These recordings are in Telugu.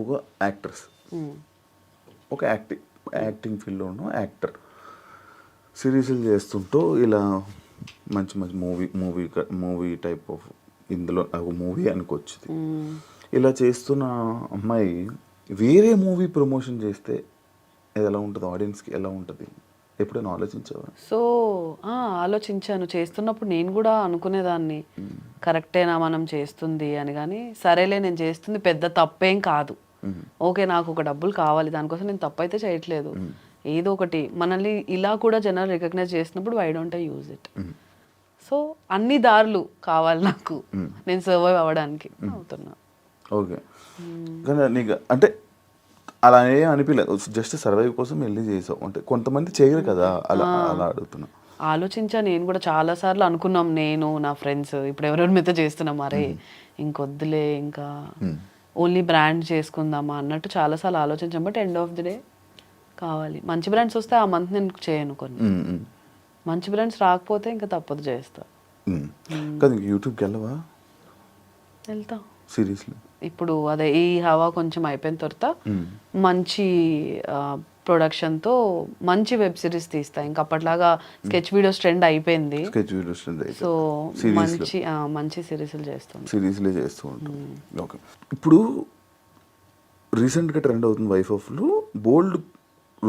ఒక యాక్ట్రెస్, ఒక యాక్టింగ్ ఫీల్డ్లో ఉన్న యాక్టర్ సిరీస్లు చేస్తుంటూ ఇలా మంచి మంచి మూవీ టైప్ ఆఫ్ ఇందులో ఒక మూవీ అనుకొచ్చింది. ఇలా చేస్తున్న అమ్మాయి వేరే మూవీ ప్రమోషన్ చేస్తే అది ఎలా ఉంటుంది, ఆడియన్స్కి ఎలా ఉంటుంది, ఎప్పుడైనా ఆలోచించావా? సో ఆలోచించాను. చేస్తున్నప్పుడు నేను కూడా అనుకునేదాన్ని, కరెక్టేనా మనం చేస్తుంది అని. కానీ సరేలే, నేను చేస్తుంది పెద్ద తప్పేం కాదు, ఓకే నాకు ఒక డబ్బులు కావాలి, దానికోసం నేను తప్పు అయితే చేయట్లేదు. ఏదో ఒకటి మనల్ని ఇలా కూడా జనాలు రికగ్నైజ్ చేసినప్పుడు why don't I use it. So అన్ని దారులు కావాలి నాకు, నేను సర్వైవ్ అవ్వడానికి అవుతున్నా. ఓకే, కానీ నీకు అంటే అలా ఏం అనిపించలేదు, జస్ట్ సర్వైవ్ కోసం వెళ్ళి చేసావు అంటే? కొంతమంది చేయరు కదా, అలా అలా అడుగుతున్నా. ఆలోచించా నేను కూడా చాలా సార్లు అనుకున్నాం, నేను నా ఫ్రెండ్స్ ఇప్పుడు ఎవరెవరి మీద చేస్తున్నాం, అరే ఇంకొద్దులే ఇంకా ఓన్లీ బ్రాండ్ చేసుకుందామా అన్నట్టు చాలాసార్లు ఆలోచించాం. But end of the day కావాలి, మంచి బ్రాండ్స్ వస్తే ఆ మంత్ నేను చేయను, కొన్ని మంచి బ్రాండ్స్ రాకపోతే ఇంకా తప్పదు చేస్తా. కదా యూట్యూబ్కి వెళ్ళవా? వెళ్తా సీరియస్లీ. ఇప్పుడు అదే ఈ హవా కొంచెం అయిపోయిన తర్వాత మంచి ప్రొడక్షన్తో మంచి వెబ్ సిరీస్ తీస్తా. ఇంకా అప్పట్లాగా స్కెచ్ వీడియోస్ ట్రెండ్ అయిపోయింది, సో మంచి సిరీస్లు చేస్తూ ఉంటాం. ఓకే, ఇప్పుడు రీసెంట్గా ట్రెండ్ అవుతుంది వైఫ్ ఆఫ్లో బోల్డ్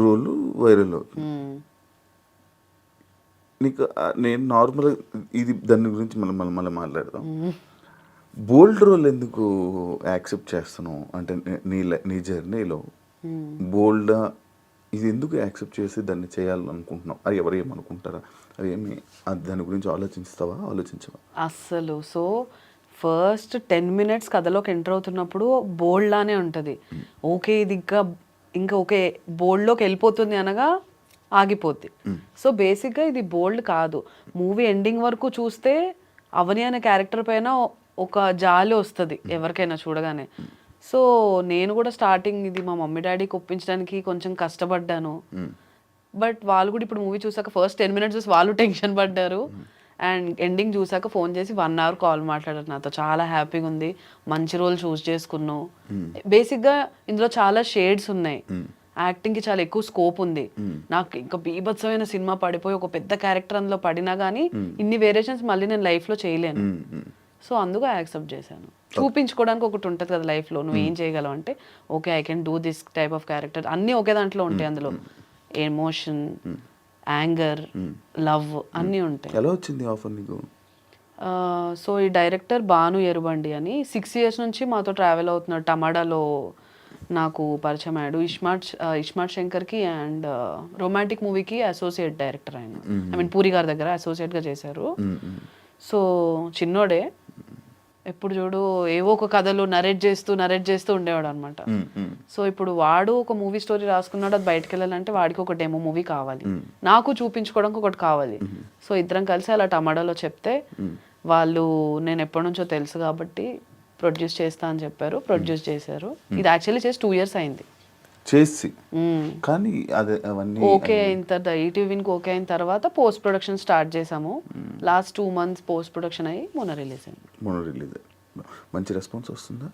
రోల్ వైరల్ అవుతుంది. నీకు నేను నార్మల్గా ఇది దాని గురించి మళ్ళీ మాట్లాడదాం. బోల్డ్ రోల్ ఎందుకు యాక్సెప్ట్ చేస్తున్నావు అంటే నీ జర్నీలో బోల్డ్ ఇది ఎందుకు యాక్సెప్ట్ చేసి దాన్ని చేయాలనుకుంటున్నావు? అది ఎవరు ఏమనుకుంటారా, అది ఏమి దాని గురించి ఆలోచించవా అస్సలు? సో ఫస్ట్ 10 minutes కథలోకి ఎంటర్ అవుతున్నప్పుడు బోల్డ్ లానే ఉంటుంది. ఓకే ఇది ఇంకా ఓకే బోల్డ్లోకి వెళ్ళిపోతుంది అనగా ఆగిపోద్ది. సో బేసిక్గా ఇది బోల్డ్ కాదు. మూవీ ఎండింగ్ వరకు చూస్తే అవని అనే క్యారెక్టర్ పైన ఒక జాలి వస్తుంది ఎవరికైనా చూడగానే. సో నేను కూడా స్టార్టింగ్ ఇది మా మమ్మీ డాడీకి ఒప్పించడానికి కొంచెం కష్టపడ్డాను. బట్ వాళ్ళు కూడా ఇప్పుడు మూవీ చూసాక ఫస్ట్ 10 minutes చూసి వాళ్ళు టెన్షన్ పడ్డారు. అండ్ ఎండింగ్ చూసాక ఫోన్ చేసి 1 hour కాల్ మాట్లాడారు నాతో. చాలా హ్యాపీగా ఉంది, మంచి రోల్ చూస్ చేసుకున్నావు. బేసిక్గా ఇందులో చాలా షేడ్స్ ఉన్నాయి, యాక్టింగ్కి చాలా ఎక్కువ స్కోప్ ఉంది. నాకు ఇంకా బీభత్సమైన సినిమా పడిపోయి ఒక పెద్ద క్యారెక్టర్ అందులో పడినా కానీ ఇన్ని వేరియేషన్స్ మళ్ళీ నేను లైఫ్లో చేయలేను. సో అందుకు యాక్సెప్ట్ చేశాను. చూపించుకోవడానికి ఒకటి ఉంటుంది కదా లైఫ్లో, నువ్వు ఏం చేయగలవు అంటే okay I can do this type of character. అన్నీ ఒకే దాంట్లో ఉంటాయి, అందులో ఎమోషన్, యాంగర్, లవ్ అన్నీ ఉంటాయి. ఎలా వచ్చింది ఆఫర్ నీకు? సో ఈ డైరెక్టర్ భాను ఎరుబండి అని 6 years నుంచి మాతో ట్రావెల్ అవుతున్నాడు. టమాడాలో నాకు పరిచయం అయ్యాడు. ఇస్మార్ట్ శంకర్కి అండ్ రొమాంటిక్ మూవీకి అసోసియేట్ డైరెక్టర్ ఆయన. ఐ మీన్ పూరి గారి దగ్గర అసోసియేట్గా చేశారు. సో చిన్నోడే, ఎప్పుడు చూడు ఏవో ఒక కథలు నరేట్ చేస్తూ ఉండేవాడు అనమాట. సో ఇప్పుడు వాడు ఒక మూవీ స్టోరీ రాసుకున్నాడు, అది బయటకు వెళ్ళాలంటే వాడికి ఒక డెమో మూవీ కావాలి, నాకు చూపించుకోవడానికి ఒకటి కావాలి. సో ఇద్దరం కలిసి అలా టమాటాలో చెప్తే వాళ్ళు నేను ఎప్పటి నుంచో తెలుసు కాబట్టి ప్రొడ్యూస్ చేస్తా అని చెప్పారు. ప్రొడ్యూస్ చేశారు. ఇది యాక్చువల్లీ చేసి 2 years అయింది చేసి. కానీ అదే అవన్నీ ఓకే అయిన తర్వాత ఈటీవీకి ఓకే అయిన తర్వాత పోస్ట్ ప్రొడక్షన్ స్టార్ట్ చేసాము. లాస్ట్ 2 months పోస్ట్ ప్రొడక్షన్ అయ్యి మొన్న రిలీజ్ అయింది. మంచి రెస్పాన్స్ వస్తుందా?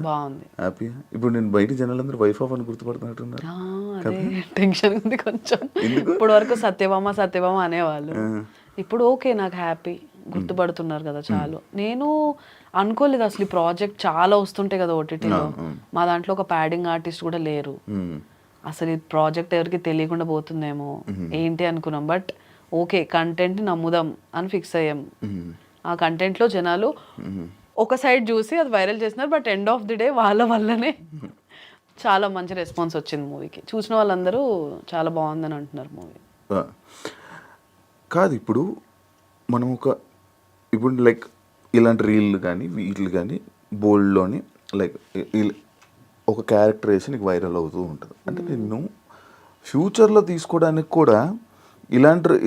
బాగుంది, హ్యాపీ. ఇప్పుడు నేను బయట జనాలందరూ వైఫ్ ఆఫ్ అని గుర్తుపడుతున్నట్టున్నారు. టెన్షన్ ఉంది కొంచెం. ఇప్పుడు వరకు సత్యభామ అనేవాళ్ళు, ఇప్పుడు ఓకే నాకు హ్యాపీ, గుర్తుపడుతున్నారు కదా చాలు. నేను అనుకోలేదు అసలు ఈ ప్రాజెక్ట్ చాలా వస్తుంటాయి కదా ఓటీటీలో. మా దాంట్లో ఒక ప్యాడింగ్ ఆర్టిస్ట్ కూడా లేరు. అసలు ఈ ప్రాజెక్ట్ ఎవరికి తెలియకుండా పోతుందేమో ఏంటి అనుకున్నాం. బట్ ఓకే కంటెంట్ని నమ్ముదాం అని ఫిక్స్ అయ్యాం. ఆ కంటెంట్లో జనాలు ఒక సైడ్ చూసి అది వైరల్ చేస్తున్నారు. But end of the day వాళ్ళ వల్లనే చాలా మంచి రెస్పాన్స్ వచ్చింది మూవీకి. చూసిన వాళ్ళందరూ చాలా బాగుందని అంటున్నారు మూవీ. కాదు ఇప్పుడు మనం ఇప్పుడు లైక్ ఇలాంటి రీల్ కానీ వీటిలు కానీ బోల్డ్లోని లైక్ ఒక క్యారెక్టర్ వేసి నీకు వైరల్ అవుతూ ఉంటుంది. అంటే నిన్ను ఫ్యూచర్లో తీసుకోవడానికి కూడా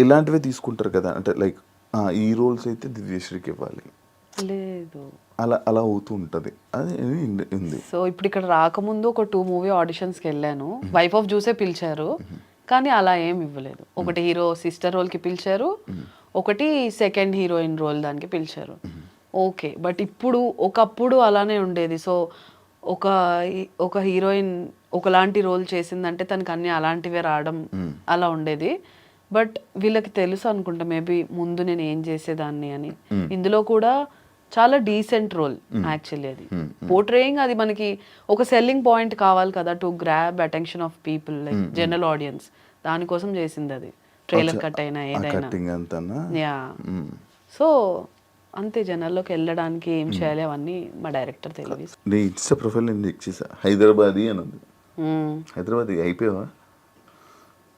ఇలాంటివే తీసుకుంటారు కదా. అంటే లైక్ ఈ రోల్స్ అయితే దివ్యశ్రీకి ఇవ్వాలి, లేదు అలా అవుతూ ఉంటుంది. అది ఉంది. సో ఇప్పుడు ఇక్కడ రాకముందు ఒక 2 movie ఆడిషన్స్కి వెళ్ళాను. వైఫ్ ఆఫ్ చూసే పిలిచారు, కానీ అలా ఏం ఇవ్వలేదు. ఒకటి హీరో సిస్టర్ రోల్కి పిలిచారు, ఒకటి సెకండ్ హీరోయిన్ రోల్ దానికి పిలిచారు. ఓకే. బట్ ఇప్పుడు ఒకప్పుడు అలానే ఉండేది. సో ఒక హీరోయిన్ ఒకలాంటి రోల్ చేసిందంటే తనకి అన్ని అలాంటివే రావడం అలా ఉండేది. బట్ వీళ్ళకి తెలుసు అనుకుంటా మేబీ ముందు నేను ఏం చేసేదాన్ని అని. ఇందులో కూడా చాలా డీసెంట్ రోల్ యాక్చువల్లీ అది. పోర్ట్రేయింగ్ అది మనకి ఒక సెల్లింగ్ పాయింట్ కావాలి కదా to grab attention of people like general audience. దానికోసం చేసింది అది. ట్రైలర్ కట్ అయినా ఏదైనా. యా. సో అంతే, జనాల్లోకి వెళ్ళడానికి ఏం చేయాలి అవన్నీ మా డైరెక్టర్ తెలియదు. నీ ఇన్స్టా ప్రొఫైల్ నేను చెక్ చేసా, హైదరాబాదీ అని ఉంది. హైదరాబాద్ అయిపోయావా?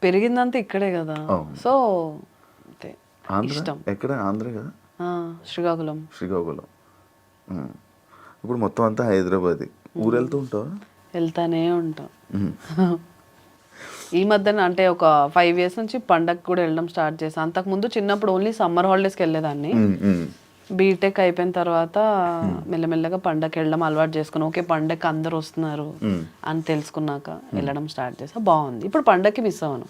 పెరిగిందంతా ఇక్కడే కదా, సో అంతే ఇష్టం. ఎక్కడ? ఆంధ్ర కదా? శ్రీకాకుళం. శ్రీకాకుళం. ఇప్పుడు మొత్తం అంతా హైదరాబాదీ. ఊరు వెళ్తూ ఉంటావా? వెళ్తానే ఉంటాం. ఈ మధ్యన అంటే ఒక 5 years నుంచి పండగ కూడా వెళ్ళడం స్టార్ట్ చేశాను. అంతకుముందు చిన్నప్పుడు ఓన్లీ సమ్మర్ హాలిడేస్కి వెళ్ళేదాన్ని. బీటెక్ అయిపోయిన తర్వాత మెల్లమెల్లగా పండగకి వెళ్ళడం అలవాటు చేసుకుని, ఓకే పండగకి అందరు వస్తున్నారు అని తెలుసుకున్నాక వెళ్ళడం స్టార్ట్ చేసా. బాగుంది. ఇప్పుడు పండగకి మిస్ అవ్వను,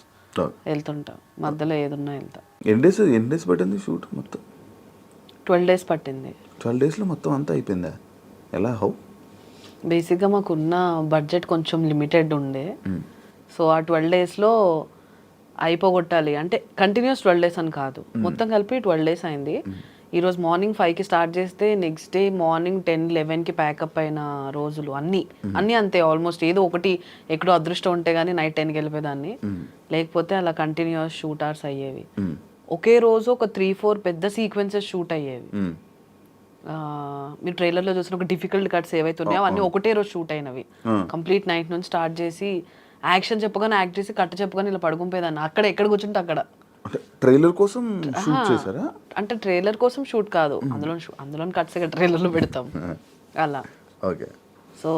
వెళ్తుంటా. మధ్యలో ఏదున్నా వెళ్తా. ఎన్ని డేస్ పట్టింది షూట్ మొత్తం? 12 days పట్టింది. 12 daysలో మొత్తం అంతా అయిపోయిందా? ఎలా? హౌ? బేసిక్గా మాకున్న బడ్జెట్ కొంచెం లిమిటెడ్ ఉండే. సో ఆ 12 daysలో అయిపోగొట్టాలి అంటే కంటిన్యూస్ 12 days అని కాదు, మొత్తం కలిపి 12 days అయింది. ఈరోజు మార్నింగ్ 5కి స్టార్ట్ చేస్తే నెక్స్ట్ డే మార్నింగ్ 10-11కి ప్యాకప్ అయిన రోజులు అన్నీ అంతే. ఆల్మోస్ట్ ఏదో ఒకటి ఎక్కడో అదృష్టం ఉంటే కానీ నైట్ 10కి వెళ్ళిపోయేదాన్ని, లేకపోతే అలా కంటిన్యూస్ షూట్ అవర్స్ అయ్యేవి. ఒకే రోజు ఒక 3-4 పెద్ద సీక్వెన్సెస్ షూట్ అయ్యేవి. మీరు ట్రైలర్లో చూసిన ఒక డిఫికల్ట్ కట్స్ ఏవైతే ఉన్నాయో అవన్నీ ఒకటే రోజు షూట్ అయినవి. కంప్లీట్ నైట్ నుంచి స్టార్ట్ చేసి యాక్షన్ చెప్పగానే యాక్ట్ చేసి కట్ చెప్పగానే ఇలా పడుకుంపోయేదాన్ని. అక్కడ ఎక్కడ కూర్చుంటే అక్కడ. ట్రైలర్ కోసం షూట్ చేశారా? అంటే ట్రైలర్ కోసం షూట్ కాదు, అందులో కట్స్ ట్రైలర్లో పెడతాం అలా. ఓకే. సో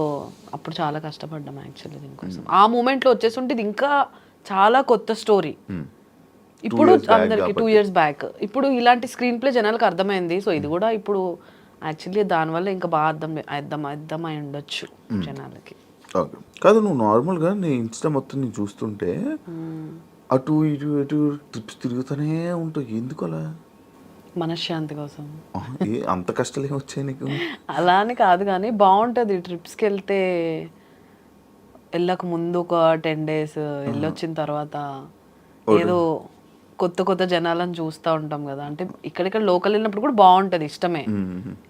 అప్పుడు చాలా కష్టపడ్డాం యాక్చువల్లీ దీనికోసం. ఆ మూమెంట్లో వచ్చేసి ఇది ఇంకా చాలా కొత్త స్టోరీ. ఇప్పుడు అందరికి 2 years బ్యాక్ ఇప్పుడు ఇలాంటి స్క్రీన్ ప్లే జనాలకు అర్థమైంది. సో ఇది కూడా ఇప్పుడు యాక్చువల్లీ దానివల్ల ఇంకా బాగా అర్థమై ఉండొచ్చు జనాలకి. ఓకే. కాదు, నువ్వు నార్మల్గా నీ ఇన్స్టా మొత్తం నేను చూస్తుంటే అటు ఇటు ట్రిప్స్ తిరుగుతూనే ఉంటావు, ఎందుకు అలా? మనశ్శాంతి కోసం. అంత కష్టాలు ఏమొచ్చాయి నీకు? అలా అని కాదు కానీ బాగుంటుంది ట్రిప్స్కి వెళ్తే. వెళ్ళక ముందు ఒక 10 days వెళ్ళొచ్చిన తర్వాత ఏదో కొత్త జనాలను చూస్తూ ఉంటాం కదా. అంటే ఇక్కడిక్కడ లోకల్ వెళ్ళినప్పుడు కూడా బాగుంటుంది, ఇష్టమే.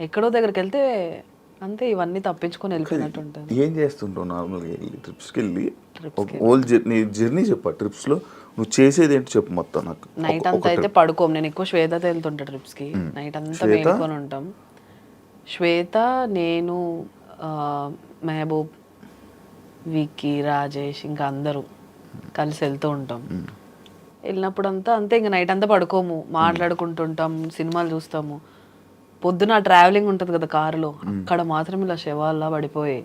ఎక్కడో దగ్గరికి వెళ్తే అంతే ఇవన్నీ తప్పించుకొని వెళ్ళిపోయినట్టు ఉంటుంది. ఏం చేస్తుంటావు నార్మల్గా ట్రిప్స్కి వెళ్ళి? జర్నీ చెప్పా, ట్రిప్స్లో నువ్వు చేసేది ఏంటి చెప్పు మొత్తం నాకు. నైట్ అంతా అయితే పడుకోము. నేను ఎక్కువ శ్వేతతో వెళ్తుంటా ట్రిప్స్కి. నైట్ అంతా మేలుకొని ఉంటాం. శ్వేత, నేను, మెహబూబ్, విక్కీ, రాజేష్ ఇంకా అందరూ కలిసి వెళ్తూ ఉంటాం. వెళ్ళినప్పుడు అంతా అంతే, ఇంకా నైట్ అంతా పడుకోము, మాట్లాడుకుంటుంటాం, సినిమాలు చూస్తాము. పొద్దున ట్రావెలింగ్ ఉంటుంది కదా కారులో, అక్కడ మాత్రం ఇలా శవాల్లా పడిపోయి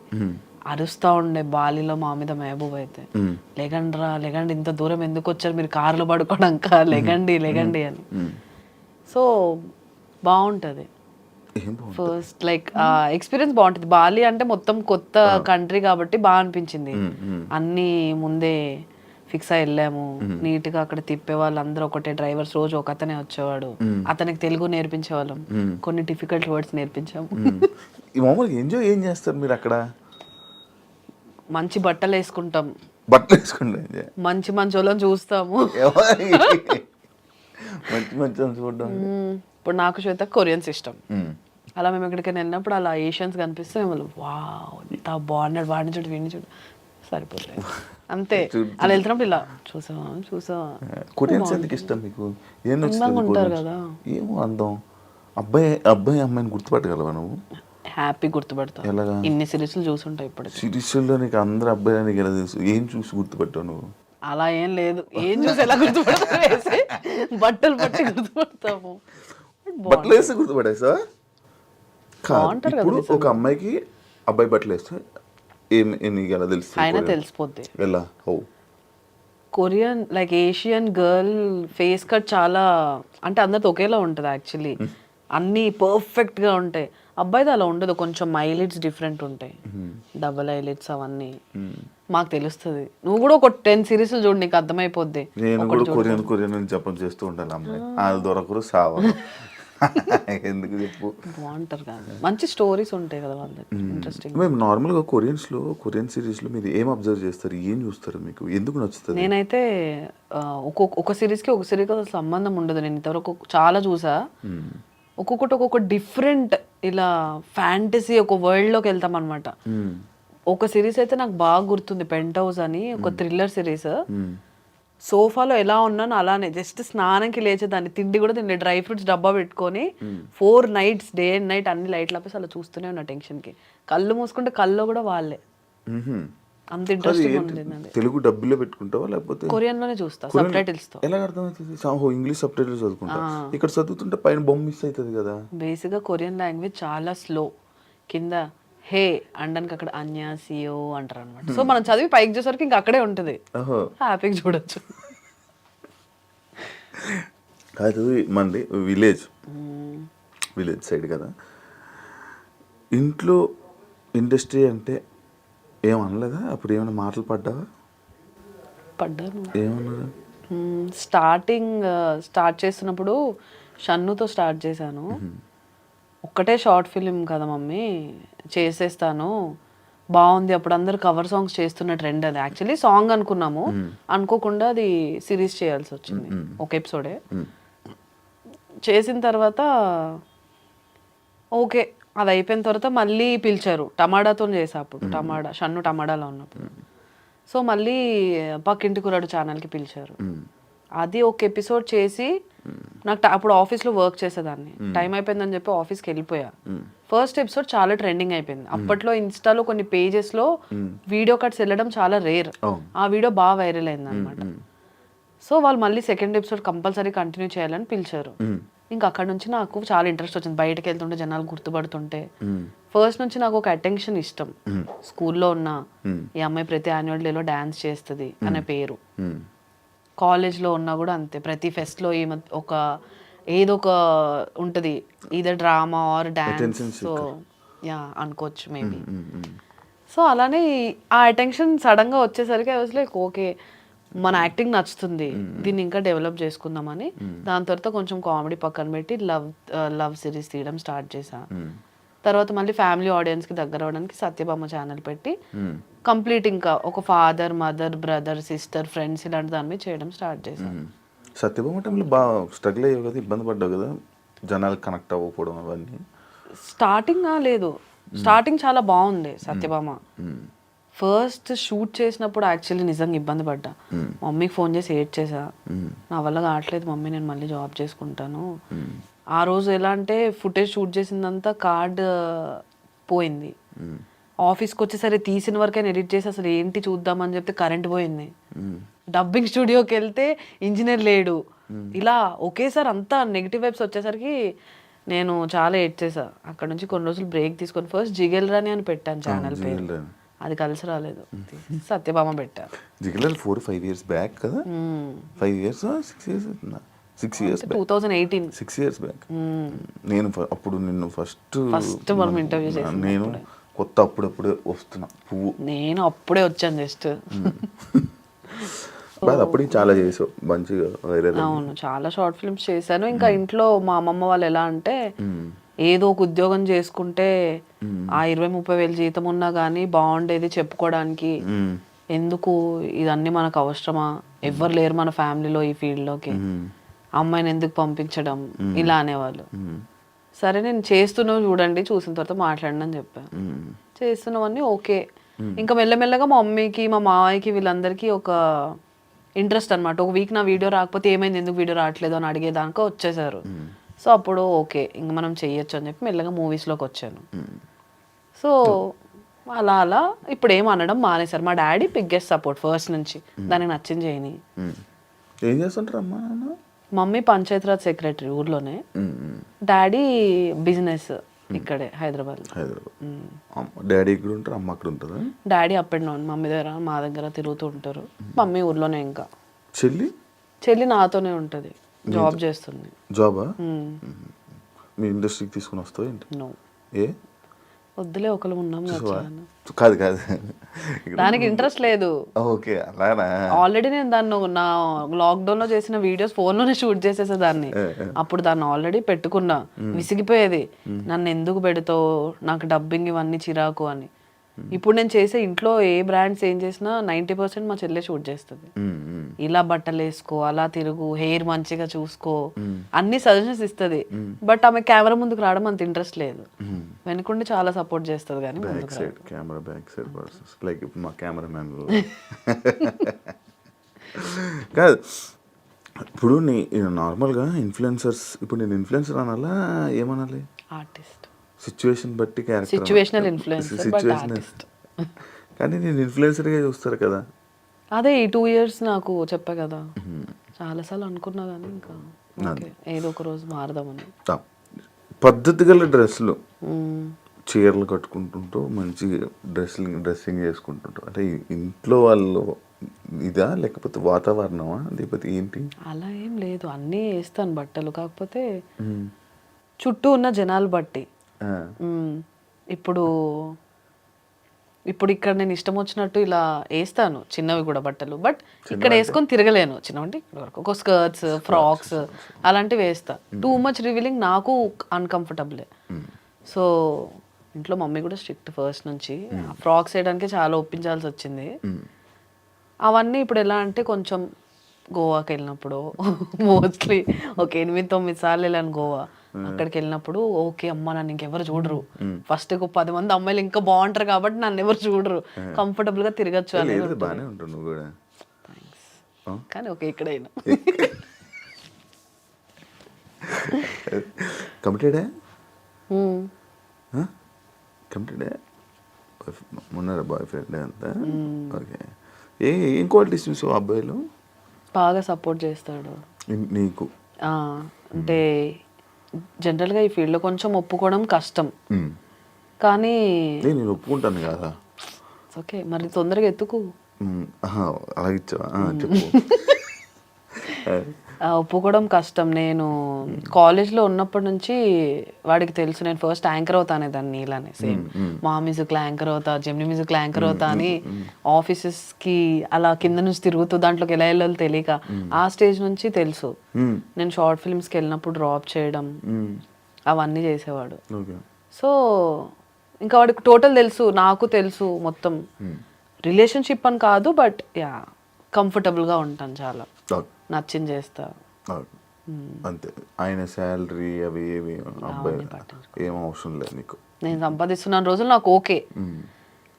అరుస్తా ఉండే. బాలిలో మా మీద మెహబూబ్ అయితే లెగండి ఇంత దూరం ఎందుకు వచ్చారు మీరు కారులో పడుకోవడాక, లెగండి అని. సో బాగుంటుంది. ఫస్ట్ లైక్ ఎక్స్పీరియన్స్ బాగుంటుంది. బాలి అంటే మొత్తం కొత్త కంట్రీ కాబట్టి బాగా అనిపించింది. అన్నీ ముందే ఫిక్స్ అయి వెళ్ళాము. నీట్గా అక్కడ తిప్పే వాళ్ళందరూ ఒకటే డ్రైవర్స్, రోజు ఒక అతనే వచ్చేవాడు. అతనికి తెలుగు నేర్పించేవాళ్ళం, కొన్ని డిఫికల్ట్ వర్డ్స్ నేర్పించాము. మామూలుగా ఎంజాయ్ ఏం చేస్తారు మీరు అక్కడ? మంచి బట్టలు వేసుకుంటాం, మంచి వాళ్ళని చూస్తాము. ఇప్పుడు నాకు శ్వేత కొరియన్స్ ఇష్టం. అలా మేము ఎక్కడికైనా వెళ్ళినప్పుడు అలా ఏషియన్స్ కనిపిస్తే మేము వావ్ ఇంత బాగున్నాడు, వాడిని చూడు వీడిని చూడు సరిపోతాయి అంతే. అలా వెళ్తున్నప్పుడు ఇలా చూసావా. కొరియన్స్ ఎందుకు ఇష్టం మీకు? ఉంటారు కదా, ఏమో అందం. అబ్బాయి అమ్మాయిని గుర్తుపట్టగలవా నువ్వు? హ్యాపీ గుర్తుపడతా. ఇన్ని సిరీస్లు చూసుంటాయి. ఇప్పుడు సిరీస్లో నీకు అందరు అబ్బాయి నీకు ఎలా తెలుసు? ఏం చూసి గుర్తుపట్టావు నువ్వు? అలా ఏం లేదు, ఏం చూసి ఎలా గుర్తుపడతావు? బట్టలు పట్టి గుర్తుపడతాము. బట్టలు వేస్తే గుర్తుపడేసా? ఇప్పుడు ఒక అమ్మాయికి అబ్బాయి బట్టలు వేస్తే నీకు ఎలా తెలుస్తుంది? ఆయన తెలిసిపోద్ది. ఎలా? How? Korean like Asian girl face cut చాలా అంటే అందరితో ఒకేలా ఉంటుంది యాక్చువల్లీ. అన్నీ పర్ఫెక్ట్గా ఉంటాయి. అబ్బాయిది అలా ఉండదు, కొంచెం ఐలిడ్స్ డిఫరెంట్ ఉంటాయి, డబుల్ ఐలిడ్స్ అవన్నీ మాకు తెలుస్తుంది. నువ్వు కూడా ఒక 10 సిరీస్లు చూడు, నీకు అర్థమైపోద్ది. నేను కూడా కొరియన్ జపం చేస్తూ ఉంటాను. అమ్మాయి వాళ్ళు దొరకరు, సావరు. ఎందుకు చెప్పు. బాగుంటారు కదా, మంచి స్టోరీస్ ఉంటాయి కదా వాళ్ళకి, ఇంట్రెస్టింగ్. మేము నార్మల్గా కొరియన్ సిరీస్లో మీరు ఏం అబ్జర్వ్ చేస్తారు, ఏం చూస్తారు, మీకు ఎందుకు నచ్చుతుంది? నేనైతే ఒక సిరీస్కి ఒక సిరీస్కి అసలు సంబంధం ఉండదు. నేను ఇంతవరకు చాలా చూసా. ఒక్కొక్కటి ఒక్కొక్క డిఫరెంట్ ఇలా ఫ్యాంటసీ ఒక వరల్డ్లోకి వెళ్తాం అనమాట. ఒక సిరీస్ అయితే నాకు బాగా గుర్తుంది, పెంట్ హౌస్ అని, ఒక థ్రిల్లర్ సిరీస్. సోఫాలో ఎలా ఉన్నాను అలానే జస్ట్ స్నానంకి లేచేదాన్ని, తిండి కూడా తిండి, డ్రై ఫ్రూట్స్ డబ్బా పెట్టుకొని 4 nights డే అండ్ నైట్ అన్ని లైట్లు ఆపేసి అలా చూస్తూనే ఉన్నా టెన్షన్కి. కళ్ళు మూసుకుంటే కళ్ళు కూడా వాళ్ళే, అంత ఇంట్రెస్టింగ్ ఉంది. తెలుగు డబ్బులో పెట్టుకుంటావా లేకపోతే కొరియన్లోనే చూస్తా సబ్ టైటిల్స్తో. ఎలా అర్థమవుతుంది? ఇంగ్లీష్ సబ్ టైటిల్స్ చదువుకుంటా, ఇక్కడ చదువుతుంటే పైన బొమ్మ మిస్ అవుతుంది కదా. బేసిక్గా కొరియన్ లాంగ్వేజ్ చాలా స్లో. కింద హే అనడానికి అక్కడ అన్యాసియో అంటారు అనమాట. సో మనం చదివి పైకి చూసేసరికి ఇంకా అక్కడే ఉంటుంది, హ్యాపీగా చూడొచ్చు. కాదు, మంది విలేజ్ సైడ్ కదా, ఇంట్లో ఇండస్ట్రీ అంటే ఏమనలేదా? అప్పుడు ఏమైనా మాటలు పడ్డావా? పడ్డాను. ఏమన్నారు? స్టార్ట్ చేస్తున్నప్పుడు షన్నుతో స్టార్ట్ చేశాను. ఒక్కటే షార్ట్ ఫిలిం కదా మమ్మీ, చేసేస్తాను, బాగుంది. అప్పుడు అందరు కవర్ సాంగ్స్ చేస్తున్న ట్రెండ్ అది. యాక్చువల్లీ సాంగ్ అనుకున్నాము, అనుకోకుండా అది సిరీస్ చేయాల్సి వచ్చింది, ఒక ఎపిసోడే చేసిన తర్వాత. ఓకే, అది అయిపోయిన తర్వాత మళ్ళీ పిలిచారు, టమాటాతో చేసా అప్పుడు, షన్ను టమాటాలో ఉన్నప్పుడు. సో మళ్ళీ పక్కింటి కుర్రాడు ఛానల్కి పిలిచారు. అది ఒక ఎపిసోడ్ చేసి నాకు అప్పుడు ఆఫీస్లో వర్క్ చేసేదాన్ని, టైం అయిపోయిందని చెప్పి ఆఫీస్కి వెళ్ళిపోయా. ఫస్ట్ ఎపిసోడ్ చాలా ట్రెండింగ్ అయిపోయింది. అప్పట్లో ఇన్స్టాలో కొన్ని పేజెస్లో వీడియో కట్స్ వెళ్ళడం చాలా రేర్, ఆ వీడియో బాగా వైరల్ అయింది అనమాట. సో వాళ్ళు మళ్ళీ సెకండ్ ఎపిసోడ్ కంపల్సరీ కంటిన్యూ చేయాలని పిలిచారు. ఇంకా అక్కడ నుంచి నాకు చాలా ఇంట్రెస్ట్ వచ్చింది, బయటకు వెళ్తుంటే జనాలు గుర్తుపడుతుంటే. ఫస్ట్ నుంచి నాకు ఒక అటెన్షన్ ఇష్టం. స్కూల్లో ఉన్న ఈ అమ్మాయి ప్రతి యాన్యువల్ డేలో డాన్స్ చేస్తుంది అనే పేరు, కాలేజ్లో ఉన్నా కూడా అంతే, ప్రతి ఫెస్ట్లో ఒక ఏదో ఒక ఉంటుంది, either drama or dance. So yeah అనుకోవచ్చు మేబీ. సో అలానే ఆ అటెన్షన్ సడన్గా వచ్చేసరికి ఐ వాజ్ లైక్ ఓకే, మన యాక్టింగ్ నచ్చుతుంది, దీన్ని ఇంకా డెవలప్ చేసుకుందామని. దాని తర్వాత కొంచెం కామెడీ పక్కన పెట్టి లవ్ సిరీస్ తీయడం స్టార్ట్ చేశా. తర్వాత మళ్ళీ ఫ్యామిలీ ఆడియన్స్కి దగ్గర అవ్వడానికి సత్యభామ ఛానల్ పెట్టి కంప్లీట్ ఇంకా ఒక father, mother, brother, sister, friends ఇలాంటి దాని మీద చేయడం స్టార్ట్ చేశాను. సత్యభామ టైంలో బాగా స్ట్రగుల్ అయ్యావు కదా, ఇబ్బంది పడ్డావు కదా, జనాలు కనెక్ట్ అవ్వకపోవడం అవన్నీ? స్టార్టింగ్ చాలా బాగుంది సత్యభామ. ఫస్ట్ షూట్ చేసినప్పుడు యాక్చువల్లీ నిజంగా ఇబ్బంది పడ్డా. మమ్మీకి ఫోన్ చేసి ఏడ్ చేసా, నా వల్ల కావట్లేదు మమ్మీ, నేను మళ్ళీ జాబ్ చేసుకుంటాను. ఆ రోజు ఎలా అంటే ఫుటేజ్ షూట్ చేసిందంతా కార్డ్ పోయింది. ఆఫీస్కి వచ్చేసరి తీసిన వరకైనా ఎడిట్ చేసి అసలు ఏంటి చూద్దామని చెప్తే కరెంట్ పోయింది. డబ్బింగ్ స్టూడియోకి వెళ్తే ఇంజనీర్ లేడు. ఇలా ఒకేసారి అంతా నెగిటివ్ వైబ్స్ వచ్చేసరికి నేను చాలా ఎడ్ చేసా. అక్కడ నుంచి కొన్ని రోజులు బ్రేక్ తీసుకొని ఫస్ట్ జిగెల్ రాని అని పెట్టాను ఛానల్ పేరు, అది కలిసి రాలేదు, సత్యభామ పెట్టాను. జిగెల్ 4-5 years బ్యాక్ కదా, 5 years 6 years 2018 6 years బ్యాక్. నేను అప్పుడు నిన్ను ఫస్ట్ మనం ఇంటర్వ్యూ చేసాను, నేను కొత్త అప్పుడప్పుడే వస్తున్నా పువ్వు, నేను అప్పుడే వచ్చాను జస్ట్. అప్పటికి చాలా చేసావు మంచిగా వైరల్. అవును, చాలా షార్ట్ ఫిల్మ్స్ చేశాను. ఇంకా ఇంట్లో మా అమ్మమ్మ వాళ్ళు ఎలా అంటే ఏదో ఒక ఉద్యోగం చేసుకుంటే ఆ 20-30 వేలు జీతం ఉన్నా కానీ బాగుండేది చెప్పుకోవడానికి, ఎందుకు ఇదన్నీ మనకు అవసరమా, ఎవ్వరు లేరు మన ఫ్యామిలీలో ఈ ఫీల్డ్లోకి, అమ్మాయిని ఎందుకు పంపించడం, ఇలా అనేవాళ్ళు. సరే నేను చేస్తున్నావు చూడండి, చూసిన తర్వాత మాట్లాడండి అని చెప్పాను. చేస్తున్నామని ఓకే. ఇంకా మెల్లమెల్లగా మా మమ్మీకి, మా మావయ్యకి, వీళ్ళందరికీ ఒక ఇంట్రెస్ట్ అనమాట. ఒక వీక్ నా వీడియో రాకపోతే ఏమైంది, ఎందుకు వీడియో రావట్లేదు అని అడిగేదాకా వచ్చేసారు. సో అప్పుడు ఓకే ఇంక మనం చెయ్యొచ్చు అని చెప్పి మెల్లగా మూవీస్లోకి వచ్చాను. సో అలా అలా ఇప్పుడు ఏం అనడం మానేశారు. మా డాడీ బిగ్గెస్ట్ సపోర్ట్ ఫస్ట్ నుంచి, దానికి నచ్చింది చేయని. ఏం చేస్తుంటారు అమ్మా నాన్న? మమ్మీ పంచాయతీరాజ్ సెక్రటరీ ఊర్లోనే, డాడీ బిజినెస్ ఇక్కడే హైదరాబాద్. డాడీ ఇక్కడ ఉంటారు, అమ్మ అక్కడ ఉంటుందా? Daddy up and down, mummy దగ్గర మా దగ్గర తిరుగుతూ ఉంటారు. మమ్మీ ఊర్లోనే. ఇంకా చెల్లి నాతోనే ఉంటుంది, జాబ్ చేస్తుంది. జాబా? మీ ఇండస్ట్రీకి తీసుకుని వస్తావు ఏంటి? నో, ఏ వద్దులే ఒకరు ఉన్నాం కదా చూసావా? చాలా. కాదు కాదు దానికి ఇంట్రెస్ట్ లేదు. ఓకే అలానా. ఆల్రెడీ నేను దాన్ని నా లాక్డౌన్ లో చేసిన వీడియోస్ ఫోన్ లోనే షూట్ చేసేసేదాన్ని. అప్పుడు దాన్ని ఆల్రెడీ పెట్టుకున్నా. విసిగిపోయేది, నన్ను ఎందుకు పెడతావు, నాకు డబ్బింగ్ ఇవన్నీ చిరాకు అని. ఇప్పుడు నేను చేసే ఇంట్లో ఏ బ్రాండ్స్ ఏం చేసినా 90% మా చెల్లె షూట్ చేస్తుంది. ఇలా బట్టలు వేసుకో, అలా తిరుగు, హెయిర్ మంచిగా చూసుకో, అన్ని సజెషన్స్ ఇస్తుంది. బట్ ఆమె కెమెరా ముందుకు రావడం అంత ఇంట్రెస్ట్ లేదు. వెనుకుండి చాలా సపోర్ట్ చేస్తుంది కానీ బ్యాక్ ముందుకు side camera back side persons like ఇప్పుడు మా కెమెరా మ్యాన్ కాదు. ఇప్పుడు నీ నార్మల్గా ఇన్ఫ్లుయెన్సర్స్, ఇప్పుడు నేను ఇన్ఫ్లుయెన్సర్ అనాలా ఏమనాలి? ఆర్టిస్ట్, సిచ్యువేషన్ బట్టి character, situational influencer but artist. కానీ నేను ఇన్ఫ్లుయెన్సర్గా చూస్తారు కదా. అదే ఈ 2 years నాకు చెప్పా కదా, చాలాసార్లు అనుకున్నా కానీ ఇంకా ఓకే ఏదో ఒక రోజు మారదామని. పద్ధతి గల డ్రెస్సులు, చీరలు కట్టుకుంటుంటూ మంచి డ్రెస్సింగ్ చేసుకుంటుంటూ, అంటే ఇంట్లో వాళ్ళు ఇదా లేకపోతే వాతావరణమా లేకపోతే ఏంటి? అలా ఏం లేదు, అన్నీ వేస్తాను బట్టలు, కాకపోతే చుట్టూ ఉన్న జనాలు బట్టి. ఇప్పుడు ఇప్పుడు ఇక్కడ నేను ఇష్టం వచ్చినట్టు ఇలా వేస్తాను చిన్నవి కూడా బట్టలు, బట్ ఇక్కడ వేసుకొని తిరగలేను. చిన్నవంటే ఇక్కడ వరకు ఒక స్కర్ట్స్, ఫ్రాక్స్ అలాంటివి వేస్తా. టూ మచ్ రివీలింగ్ నాకు అన్కంఫర్టబులే. సో ఇంట్లో మమ్మీ కూడా స్ట్రిక్ట్ ఫస్ట్ నుంచి. ఫ్రాక్స్ వేయడానికి చాలా ఒప్పించాల్సి వచ్చింది. అవన్నీ ఇప్పుడు ఎలా అంటే కొంచెం గోవాకి వెళ్ళినప్పుడు మోస్ట్లీ ఒక 8-9 సార్లు వెళ్ళాను గోవా. అక్కడికి వెళ్ళినప్పుడు ఓకే అమ్మ నన్ను ఇంకెవరు చూడరు, ఫస్ట్ 10 మంది అమ్మాయిలు ఇంకా బాగుంటారు కాబట్టి నన్ను ఎవరు చూడరు, కంఫర్టబుల్ గా తిరగచ్చు అని. బాగానే ఉంటావు నువ్వు కూడా. కానీ ఓకే ఇక్కడైనా కమిటెడే కమిటెడే ఉన్నారా బాయ్ ఫ్రెండ్ అంతా? ఓకే. ఏం క్వాలిటీస్ చూసావు అబ్బాయిలు? బాగా సపోర్ట్ చేస్తాడు నీకు. అంటే జనరల్గా ఈ ఫీల్డ్లో కొంచెం ఒప్పుకోవడం కష్టం, కానీ నేను ఒప్పుకుంటాను కదా. ఓకే మరి తొందరగా ఎత్తుకు. అలాగే ఇచ్చావా? చెప్పు. ఒప్పుకోవడం కష్టం. నేను కాలేజ్లో ఉన్నప్పటి నుంచి వాడికి తెలుసు నేను ఫస్ట్ యాంకర్ అవుతానే దాన్ని ఇలానే సేమ్ మా మ్యూజిక్లో యాంకర్ అవుతా, జెమిని మ్యూజిక్లో యాంకర్ అవుతా అని ఆఫీసెస్కి అలా కింద నుంచి తిరుగుతూ దాంట్లోకి ఎలా వెళ్ళాలో తెలియక ఆ స్టేజ్ నుంచి తెలుసు. నేను షార్ట్ ఫిల్మ్స్కి వెళ్ళినప్పుడు డ్రాప్ చేయడం అవన్నీ చేసేవాడు. సో ఇంకా వాడికి టోటల్ తెలుసు, నాకు తెలుసు మొత్తం. రిలేషన్షిప్ అని కాదు, బట్ యా కంఫర్టబుల్గా ఉంటాను, చాలా నచ్చింది చేస్తా అంతే. ఆయన శాలరీ అవి ఏవి అబ్బాయి ఏం అవసరం లేదు నీకు. నేను సంపాదిస్తున్నాను రోజులు నాకు ఓకే.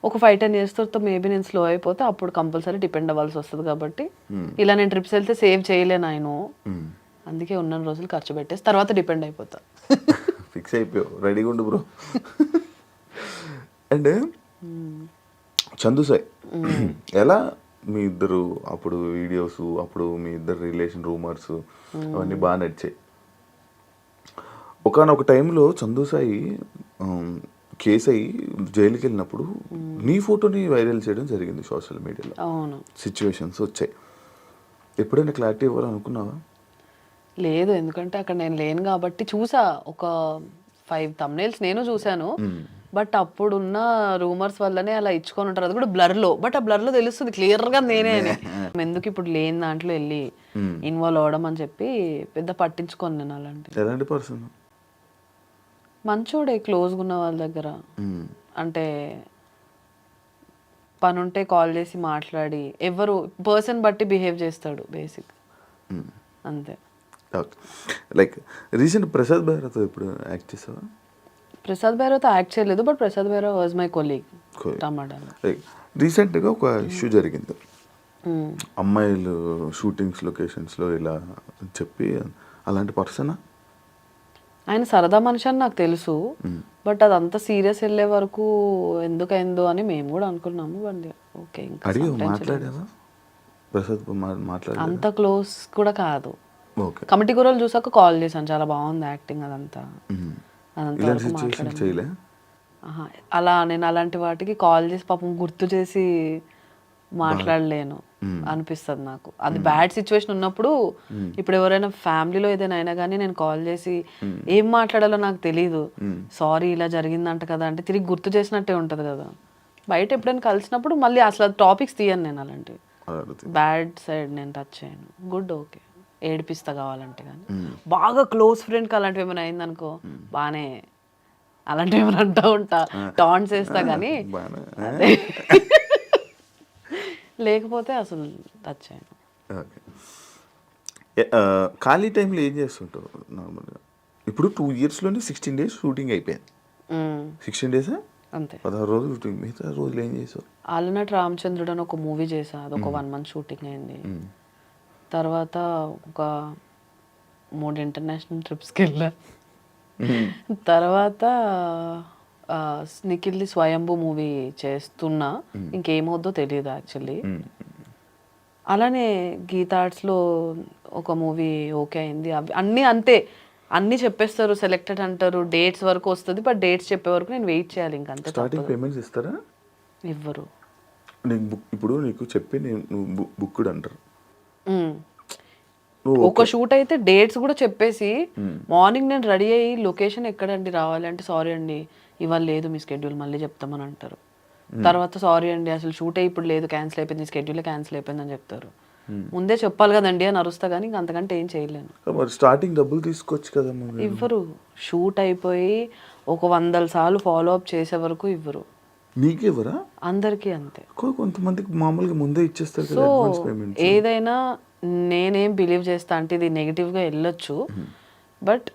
ఒక 5-10 years తర్వాత మేబీ నేను స్లో అయిపోతే అప్పుడు కంపల్సరీ డిపెండ్ అవ్వాల్సి వస్తుంది. కాబట్టి ఇలా నేను ట్రిప్స్ వెళ్తే సేవ్ చేయలేను ఆయన, అందుకే ఉన్న రోజులు ఖర్చు పెట్టేసి తర్వాత డిపెండ్ అయిపోతా. ఫిక్స్ అయిపోయావు, రెడీగా ఉండు బ్రో. అండ్ చందు సాయి ఎలా మీ ఇద్దరు అప్పుడు వీడియోస్, అప్పుడు మీ ఇద్దరు రిలేషన్ రూమర్స్ అవన్నీ బాగా నడిచాయి. ఒకనొక టైంలో చందు సాయి కేసు అయ్యి జైలుకి వెళ్ళినప్పుడు నీ ఫోటోని వైరల్ చేయడం జరిగింది సోషల్ మీడియాలో. అవును, సిచ్యువేషన్స్ వచ్చాయి. ఎప్పుడైనా క్లారిటీ ఇవ్వాలనుకున్నావా? లేదు, ఎందుకంటే అక్కడ నేను లేను కాబట్టి. చూసా ఒక 5 thumbnails నేను చూశాను, బట్ అప్పుడున్న రూమర్స్ వల్లనే అలా ఇచ్చుకొని ఉంటారు. అది కూడా బ్లర్లో, బట్ ఆ బ్లర్లో తెలుస్తుంది క్లియర్గా నేనే అని. ఎందుకు ఇప్పుడు లేని దాంట్లో వెళ్ళి ఇన్వాల్వ్ అవ్వడం అని చెప్పి పెద్ద పట్టించుకోను నేను అలాంటి. ఎలాంటి పర్సన్? మంచోడే, క్లోజ్గా ఉన్న వాళ్ళ దగ్గర. అంటే పని ఉంటే కాల్ చేసి మాట్లాడి, ఎవరు పర్సన్ బట్టి బిహేవ్ చేస్తాడు బేసిక్, అంతే. లైక్ రీసెంట్ ప్రసాద్ బైరాతో ఇప్పుడు యాక్ట్ చేసావా? ప్రసాద్ బైరాతో యాక్ట్ చేయలేదు, but Prasad Baira was my colleague టమాటాలో. రీసెంట్గా ఒక ఇష్యూ జరిగింది, అమ్మాయిలు షూటింగ్స్ లొకేషన్స్లో ఇలా చెప్పి, అలాంటి పర్సనా? ఆయన సరదా మనిషి అని నాకు తెలుసు, బట్ అదంతా సీరియస్ వెళ్ళే వరకు ఎందుకైందో అని మేము కూడా అనుకున్నాము. బట్ ఓకే, ఇంకా మాట్లాడావా ప్రసాద్? అంత క్లోజ్ కూడా కాదు. కమిటీ కూరలు చూసాక కాల్ చేశాను, చాలా బాగుంది యాక్టింగ్ అదంతా. అలా నేను అలాంటి వాటికి కాల్ చేసి పాపం గుర్తు చేసి మాట్లాడలేను. అనిపిస్తుంది నాకు. అది బ్యాడ్ సిచ్యువేషన్ ఉన్నప్పుడు, ఇప్పుడు ఎవరైనా ఫ్యామిలీలో ఏదైనా అయినా కానీ నేను కాల్ చేసి ఏం మాట్లాడాలో నాకు తెలియదు, సారీ ఇలా జరిగిందంట కదా అంటే తిరిగి గుర్తు చేసినట్టే ఉంటుంది కదా. బయట ఎప్పుడైనా కలిసినప్పుడు మళ్ళీ అసలు టాపిక్స్ తీయను నేను, అలాంటివి బ్యాడ్ సైడ్ నేను టచ్ చేయను. గుడ్ ఓకే ఏడిపిస్తా కావాలంటే, కానీ బాగా క్లోజ్ ఫ్రెండ్కి అలాంటివి ఏమైనా అయిందనుకో బాగానే అలాంటివి ఏమైనా అంటూ ఉంటా, టాన్స్ వేస్తా, కానీ లేకపోతే అసలు టచ్ చేయను. ఓకే. ఖాళీ టైంలో ఏం చేస్తుంటావు నార్మల్గా? ఇప్పుడు 2 yearsలోనే 16 days షూటింగ్ అయిపోయింది. 16 days అంతే, 16 రోజులు షూటింగ్. మిగతా రోజులు ఏం చేసావు? ఆలనట్ రామచంద్రుడు అని ఒక మూవీ చేసా, అది ఒక 1 month షూటింగ్ అయింది. తర్వాత ఒక 3 ఇంటర్నేషనల్ ట్రిప్స్కి వెళ్ళా. తర్వాత నిఖిల్ది స్వయంభూ మూవీ చేస్తున్నా, ఇంకేమవుద్దో తెలియదు యాక్చువల్లీ. అలానే గీతా ఆర్ట్స్లో ఒక మూవీ ఓకే అయింది. అవి అన్నీ అంతే, అన్నీ చెప్పేస్తారు, సెలెక్టెడ్ అంటారు, డేట్స్ వరకు వస్తుంది, బట్ డేట్స్ చెప్పే వరకు నేను వెయిట్ చేయాలి. ఇంకా అంతే. స్టార్టింగ్ పేమెంట్స్ ఇస్తారా? ఇవ్వరు. నీకు ఇప్పుడు నీకు చెప్పి నువ్వు బుక్డ్ అంటారు. ఒక షూట్ అయితే డేట్స్ కూడా చెప్పేసి మార్నింగ్ నేను రెడీ అయ్యి లొకేషన్ ఎక్కడండి రావాలి అంటే, సారీ అండి ఇవాళ లేదు మీ స్కెడ్యూల్ మళ్ళీ చెప్తామని అంటారు. తర్వాత సారీ అండి అసలు షూటే ఇప్పుడు లేదు, క్యాన్సిల్ అయిపోయింది, స్కెడ్యూల్ క్యాన్సిల్ అయిపోయింది అని చెప్తారు. ముందే చెప్పాలి కదండి అని అరుస్తా, కానీ ఇంక అంతకంటే ఏం చేయలేను. స్టార్టింగ్ డబ్బులు తీసుకోవచ్చు కదా. ఇవ్వరు. షూట్ అయిపోయి ఒక 100 సార్లు ఫాలో అప్ చేసే వరకు ఇవ్వరు. నీకు ఇవ్వరా? అందరికీ అంతే. కొంతమందికి మామూలుగా ముందే ఇచ్చేస్తారు సో ఏదైనా నేనేం బిలీవ్ చేస్తా అంటే, ఇది నెగిటివ్గా వెళ్ళొచ్చు, బట్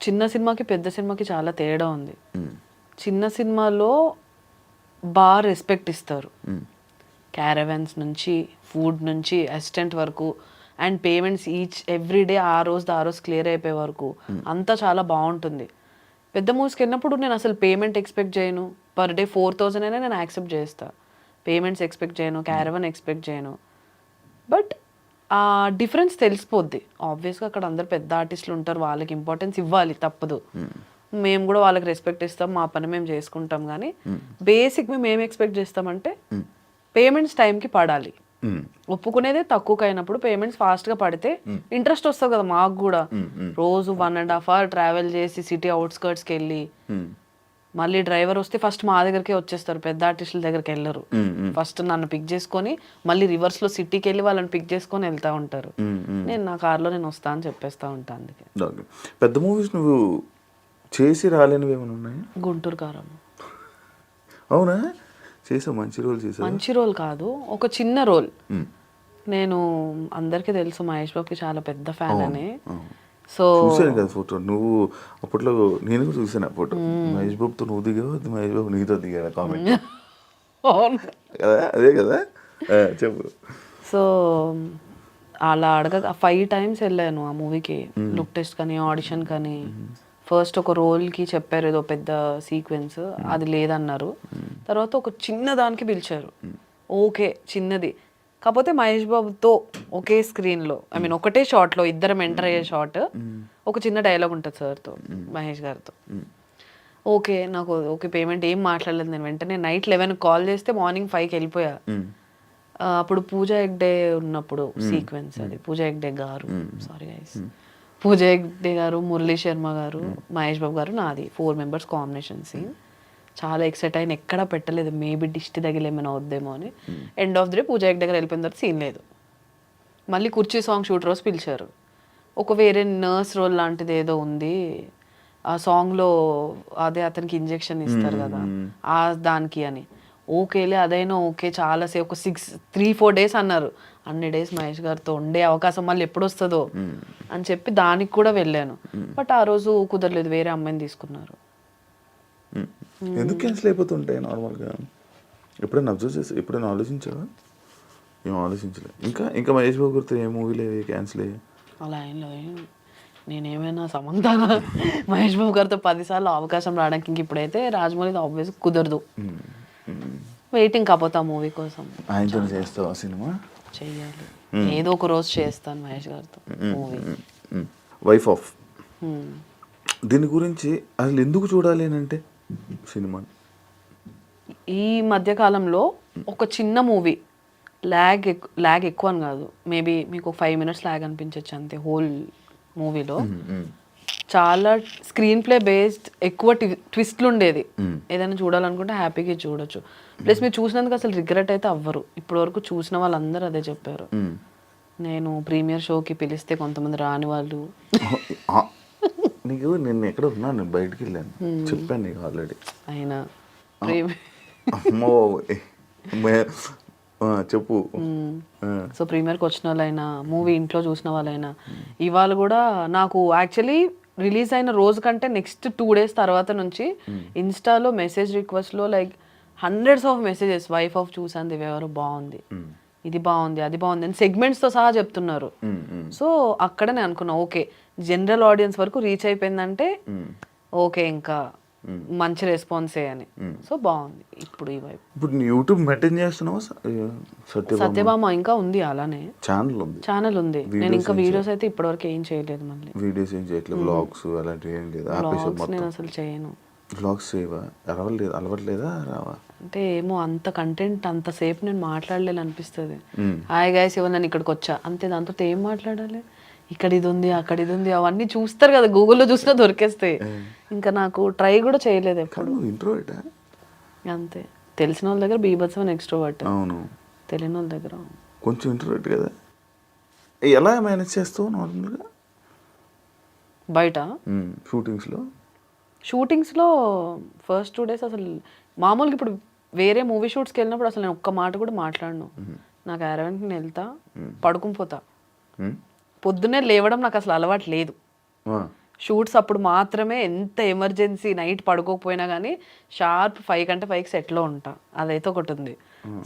చిన్న సినిమాకి పెద్ద సినిమాకి చాలా తేడా ఉంది. చిన్న సినిమాలో బాగా రెస్పెక్ట్ ఇస్తారు, క్యారవాన్స్ నుంచి ఫుడ్ నుంచి అసిస్టెంట్ వరకు, అండ్ పేమెంట్స్ ఎవ్రీ డే ఆ రోజు క్లియర్ అయిపోయే వరకు అంతా చాలా బాగుంటుంది. పెద్ద మూవీస్కి వెళ్ళినప్పుడు నేను అసలు పేమెంట్ ఎక్స్పెక్ట్ చేయను, పర్ డే 4,000 అయినా నేను యాక్సెప్ట్ చేస్తా, పేమెంట్స్ ఎక్స్పెక్ట్ చేయను, క్యారవాన్ ఎక్స్పెక్ట్ చేయను. బట్ ఆ డిఫరెన్స్ తెలిసిపోద్ది ఆబ్వియస్గా. అక్కడ అందరు పెద్ద ఆర్టిస్టులు ఉంటారు, వాళ్ళకి ఇంపార్టెన్స్ ఇవ్వాలి, తప్పదు. మేము కూడా వాళ్ళకి రెస్పెక్ట్ ఇస్తాం, మా పని మేము చేసుకుంటాం. కానీ బేసిక్ మేము ఏం ఎక్స్పెక్ట్ చేస్తామంటే పేమెంట్స్ టైంకి పడాలి. ఒప్పుకునేదే తక్కువకి అయినప్పుడు పేమెంట్స్ ఫాస్ట్గా పడితే ఇంట్రెస్ట్ వస్తుంది కదా మాకు కూడా. రోజు 1.5 hour ట్రావెల్ చేసి సిటీ అవుట్స్కర్ట్స్కి వెళ్ళి మళ్ళీ డ్రైవర్ వస్తే ఫస్ట్ మా దగ్గరికే వచ్చేస్తారు, పెద్ద ఆర్టిస్టుల దగ్గరికి వెళ్ళరు. ఫస్ట్ నన్ను పిక్ చేసుకొని మళ్ళీ రివర్స్లో సిటీకి వెళ్ళి వాళ్ళని పిక్ చేసుకొని వెళ్తూ ఉంటారు. నేను నా కార్లో నేను వస్తా అని చెప్పేస్తా ఉంటాను. అందుకే పెద్ద మూవీస్ నువ్వు చేసి రాలేనివి ఏమైనా ఉన్నాయి? గుంటూరు కారం. అవునా? చేసా, మంచి రోల్ చేసా. మంచి రోల్ కాదు, ఒక చిన్న రోల్. నేను అందరికీ తెలుసు మహేష్ బాబుకి చాలా పెద్ద ఫ్యాన్ అని. సో చూసాను కదా ఫోటో, నువ్వు అప్పట్లో నేను కూడా చూసాను ఆ ఫోటో. మహేష్ బాబుతో నువ్వు దిగావు, మహేష్ బాబు నీతో దిగా కామెంట్ కదా, అదే కదా, చెప్పు. సో అలా 5 times వెళ్ళాను ఆ మూవీకి, లుక్ టెస్ట్ కానీ ఆడిషన్ కానీ. ఫస్ట్ ఒక రోల్కి చెప్పారు ఏదో పెద్ద సీక్వెన్స్, అది లేదన్నారు. తర్వాత ఒక చిన్న దానికి పిలిచారు, ఓకే చిన్నది, కాకపోతే మహేష్ బాబుతో ఒకే స్క్రీన్లో, ఐ మీన్ ఒకటే షాట్లో ఇద్దరం ఎంటర్ అయ్యే షాట్, ఒక చిన్న డైలాగ్ ఉంటుంది సార్తో, మహేష్ గారితో. ఓకే నాకు ఓకే, పేమెంట్ ఏం మాట్లాడలేదు నేను. వెంటనే నైట్ 11 కాల్ చేస్తే మార్నింగ్ 5కి వెళ్ళిపోయా. అప్పుడు పూజా హెగ్డే ఉన్నప్పుడు సీక్వెన్స్ అది. పూజా హెగ్డే గారు, సారీ గైస్, పూజా హెగ్డే గారు, మురళీ శర్మ గారు, మహేష్ బాబు గారు, నాది 4 members కాంబినేషన్ సీన్. చాలా ఎక్సైట్ అయిన, ఎక్కడా పెట్టలేదు, మేబీ దిష్టి తగిలేమైనా వద్దేమో అని. End of the day Pooja Hegde గారు వెళ్ళిపోయిన తర్వాత సీన్ లేదు. మళ్ళీ కుర్చీ సాంగ్ షూట్ రోజు పిలిచారు, ఒక వేరే నర్స్ రోల్ లాంటిది ఏదో ఉంది ఆ సాంగ్లో, అదే అతనికి ఇంజెక్షన్ ఇస్తారు కదా ఆ దానికి అని. ఓకేలే అదైనా ఓకే, చాలాసేపు ఒక 3-4 days అన్నారు. అన్ని డేస్ మహేష్ గారితో ఉండే అవకాశం మళ్ళీ ఎప్పుడు వస్తుందో అని చెప్పి దానికి కూడా వెళ్ళాను. బట్ ఆ రోజు కుదరలేదు, వేరే అమ్మాయిని తీసుకున్నారు. ఎందుకు క్యాన్సిల్ అయిపోతుంటాయి నార్మల్గా? ఎప్పుడైనా అబ్జర్వ్ చేసి ఎప్పుడైనా ఆలోచించావా? ఏం ఆలోచించలే. ఇంకా మహేష్ బాబు గుర్తు ఏ మూవీలో క్యాన్సిల్ అయ్యాయి? అలా ఏం లేదు. నేనేమైనా సమంతాన మహేష్ బాబు గారితో 10 సార్లు అవకాశం రావడానికి, ఇంక ఇప్పుడైతే రాజమౌళి ఆబ్వియస్ కుదరదు. వెయిటింగ్ కాకపోతే ఆ మూవీ కోసం. ఆయనతో చేస్తావా సినిమా? చెయ్యాలి, ఏదో ఒక రోజు చేస్తాను మహేష్ గారితో మూవీ. వైఫ్ ఆఫ్, దీని గురించి అసలు ఎందుకు చూడాలి అని అంటే సినిమా? ఈ మధ్యకాలంలో ఒక చిన్న మూవీ ల్యాగ్ ఎక్కువ అని కాదు, మేబీ మీకు 5 minutes ల్యాగ్ అనిపించవచ్చు అంతే హోల్ మూవీలో. చాలా స్క్రీన్ ప్లే బేస్డ్, ఎక్కువ ట్విస్ట్లు ఉండేది. ఏదైనా చూడాలనుకుంటే హ్యాపీగా చూడొచ్చు. ప్లస్ మీరు చూసినందుకు అసలు రిగ్రెట్ అయితే అవ్వరు. ఇప్పటి వరకు చూసిన వాళ్ళందరూ అదే చెప్పారు. నేను ప్రీమియర్ షోకి పిలిస్తే కొంతమంది రాని వాళ్ళు. నీకు నేను ఎక్కడ ఉన్నా, నేను బయటికి వెళ్ళాను చెప్పాను నీకు ఆల్రెడీ. అయినా అమ్మో చెప్పు. సో ప్రీమియర్కి వచ్చిన వాళ్ళైనా, మూవీ ఇంట్లో చూసిన వాళ్ళైనా, ఇవాళ కూడా నాకు యాక్చువల్లీ రిలీజ్ అయిన రోజు కంటే నెక్స్ట్ 2 days తర్వాత నుంచి ఇన్స్టాలో మెసేజ్ రిక్వెస్ట్లో లైక్ hundreds of మెసేజెస్, వైఫ్ ఆఫ్ చూసాను దివ్యవరు బాగుంది, ఇది బాగుంది, అది బాగుంది అని సెగ్మెంట్స్తో సహా చెప్తున్నారు. సో అక్కడ నేను అనుకున్నా ఓకే జనరల్ ఆడియన్స్ వరకు రీచ్ అయిపోయిందంటే ఓకే ఇంకా మంచి రెస్పాన్సే అని. సో బాగుంది. ఇప్పుడు ఈ వైపు ఇప్పుడు యూట్యూబ్ మెయింటైన్ చేస్తున్నావా? సత్యభామ ఇంకా ఉంది, అలానే ఛానల్ ఉంది. నేను ఇంకా వీడియోస్ అయితే ఇప్పటివరకు ఏం చేయలేదు. మళ్ళీ వీడియోస్ ఏం చేయట్లేదు, వ్లాగ్స్ అలాంటివి ఏం లేదు. నేను అసలు చేయను. వ్లాగ్స్ చేయవా? అలవట్లేదా? రావా అంటే ఏమో అంత కంటెంట్ అంతసేపు నేను మాట్లాడలేను అనిపిస్తుంది. హాయ్ గైస్ ఇవ్వ నేను ఇక్కడికి వచ్చా అంతే, దాంతో ఏం మాట్లాడాలి? ఇక్కడ ఇది ఉంది, అక్కడ ఇది ఉంది, అవన్నీ చూస్తారు కదా, గూగుల్లో చూసినా దొరికేస్తాయి. ఇంకా నాకు ట్రై కూడా చేయలేదు ఎప్పుడు. ఇంట్రోవర్ట్ అంతే. తెలిసిన వాళ్ళ దగ్గర బీభత్సమైన ఎక్స్ట్రోవర్ట్, అవును. తెలియని వాళ్ళ దగ్గర కొంచెం ఇంట్రోవర్ట్ కదా. ఎలా మేనేజ్ చేస్తావు నార్మల్గా బయట షూటింగ్స్లో? ఫస్ట్ 2 days అసలు మామూలుగా ఇప్పుడు వేరే మూవీ షూట్స్కి వెళ్ళినప్పుడు అసలు నేను ఒక్క మాట కూడా మాట్లాడను. నాకు అరవెంట్కి నేను వెళ్తా, పడుకుని పోతా. పొద్దున్నే లేవడం నాకు అసలు అలవాటు లేదు. షూట్స్ అప్పుడు మాత్రమే ఎంత ఎమర్జెన్సీ నైట్ పడుకోకపోయినా కానీ షార్ప్ 5 కంటే 5కి సెట్లో ఉంటా. అదైతే ఒకటి ఉంది.